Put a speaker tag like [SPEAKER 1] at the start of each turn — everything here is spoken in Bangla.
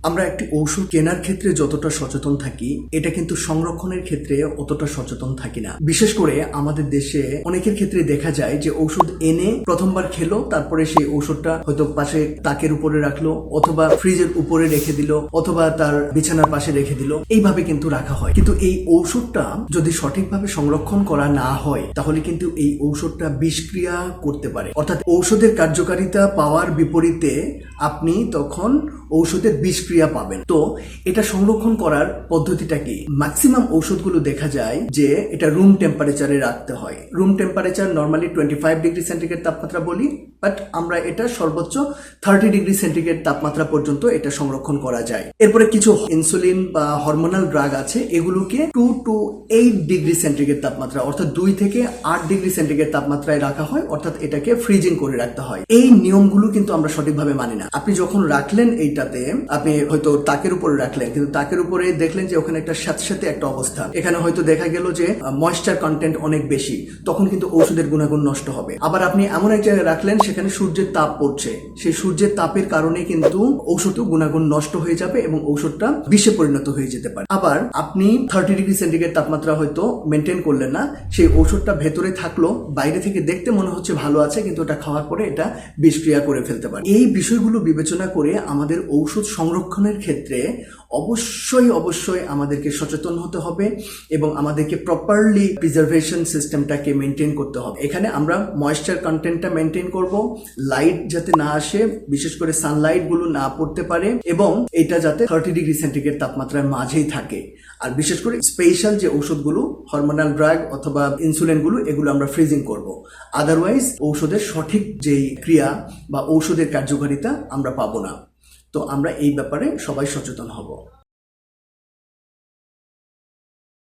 [SPEAKER 1] আমরা একটি ঔষধ কেনার ক্ষেত্রে যতটা সচেতন থাকি, এটা কিন্তু সংরক্ষণের ক্ষেত্রে অতটা সচেতন থাকি না। বিশেষ করে আমাদের দেশে অনেকের ক্ষেত্রে দেখা যায় যে ঔষধ এনে প্রথমবার খেলো, তারপরে সেই ঔষধটা হয়তো পাশে তাকের উপরে রাখলো, অথবা ফ্রিজের উপরে রেখে দিল, অথবা তার বিছানার পাশে রেখে দিল। এইভাবে কিন্তু রাখা হয়। কিন্তু এই ঔষধটা যদি সঠিকভাবে সংরক্ষণ করা না হয়, তাহলে কিন্তু এই ঔষধটা বিষক্রিয়া করতে পারে। অর্থাৎ ঔষধের কার্যকারিতা পাওয়ার বিপরীতে আপনি তখন ঔষধের বিষক্রিয়া পাবেন। তো এটা সংরক্ষণ করার পদ্ধতিটা কি? ম্যাক্সিমাম ঔষধগুলো দেখা যায় যে এটা রুম টেম্পারেচারে রাখতে হয়। Room temperature normally 25 degree centigrade তাপমাত্রা বলি, বাট আমরা এটা সর্বোচ্চ 30 ডিগ্রি সেন্টিগ্রেড তাপমাত্রা পর্যন্ত এটা সংরক্ষণ করা যায়। এরপরে কিছু ইনসুলিন বা হরমোনাল ড্রাগ আছে, এগুলোকে 2 to 8 ডিগ্রি সেন্টিগ্রেড তাপমাত্রা অর্থাৎ 2 থেকে 8 ডিগ্রি সেন্টিগ্রেড তাপমাত্রায় রাখা হয়, অর্থাৎ এটাকে ফ্রিজিং করে রাখতে হয়। এই নিয়মগুলো কিন্তু আমরা সঠিকভাবে মানি না। আপনি যখন রাখলেন এইটাতে, আপনি হয়তো তাকের উপরে রাখলেন, কিন্তু তাকের উপরে দেখলেন যে ওখানে একটা স্যাঁতস্যাঁতে একটা অবস্থা, এখানে হয়তো দেখা গেল যে ময়েশ্চার কন্টেন্ট অনেক বেশি, তখন কিন্তু ঔষধের গুণাগুণ নষ্ট হবে। আবার আপনি এমন এক জায়গায় রাখলেন সেখানে সূর্যের তাপ পড়ছে, সেই সূর্যের তাপের কারণে কিন্তু ঔষধের গুণাগুণ নষ্ট হয়ে যাবে এবং ঔষধটা বিষে পরিণত হয়ে যেতে পারে। আবার আপনি 30 ডিগ্রি সেন্টিগ্রেড তাপমাত্রা হয়তো মেনটেন করলেন না, সেই ঔষধটা ভেতরে থাকলো, বাইরে থেকে দেখতে মনে হচ্ছে ভালো আছে, কিন্তু ওটা খাওয়ার পরে এটা বিষক্রিয়া করে ফেলতে পারে। এই বিষয়গুলো বিবেচনা করে আমাদের ঔষধ সংরক্ষণের ক্ষেত্রে অবশ্যই আমাদেরকে সচেতন হতে হবে এবং আমাদেরকে প্রপারলি প্রিজার্ভেশন সিস্টেমটাকে মেনটেন করতে হবে। এখানে আমরা ময়েশ্চার কন্টেন্টটা মেনটেন করব, লাইট যাতে না আসে, বিশেষ করে সানলাইট গুলো না পড়তে পারে, এবং এটা যাতে 30 ডিগ্রি সেন্টিগ্রেড তাপমাত্রার মাঝেই থাকে। আর বিশেষ করে স্পেশাল যে ঔষধগুলো, হরমোনাল ড্রাগ অথবা ইনসুলিনগুলো, এগুলো আমরা ফ্রিজিং করব। আদারওয়াইজ ঔষধের সঠিক যেই ক্রিয়া বা ঔষধের কার্যকারিতা আমরা পাবো না। তো আমরা এই ব্যাপারে সবাই সচেতন হব।